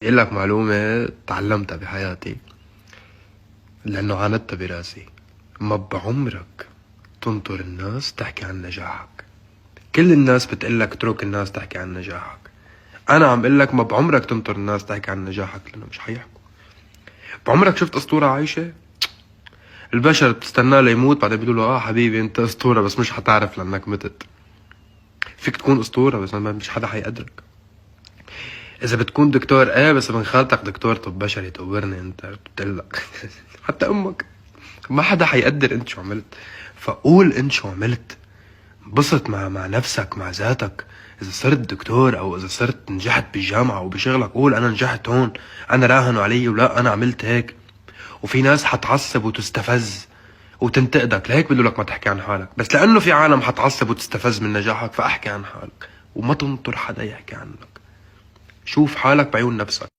يقول لك معلومة تعلمتها بحياتي لأنه عاندتها براسي. ما بعمرك تنطر الناس تحكي عن نجاحك. كل الناس بتقلك اترك الناس تحكي عن نجاحك. أنا عم قلك ما بعمرك تنطر الناس تحكي عن نجاحك لأنه مش حيحكوا. بعمرك شفت أسطورة عايشة؟ البشر بتستناه ليموت بعدين بيقولوا له حبيبي انت أسطورة بس مش حتعرف لأنك متت. فيك تكون أسطورة بس مش حدا حيقدرك. إذا بتكون دكتور بس ابن خالتك دكتور طب بشري تقبرني انت بتقلك حتى أمك ما حدا حيقدر انت شو عملت. فقول انت شو عملت، انبسط مع نفسك مع ذاتك. اذا صرت دكتور او اذا صرت نجحت بالجامعة او بشغلك قول انا نجحت هون، انا راهنوا علي ولا انا عملت هيك. وفي ناس حتعصب وتستفز وتنتقدك لهيك بدولك ما تحكي عن حالك، بس لانه في عالم حتعصب وتستفز من نجاحك فاحكي عن حالك وما تنطر حدا يحكي عنك. شوف حالك بعيون نفسك.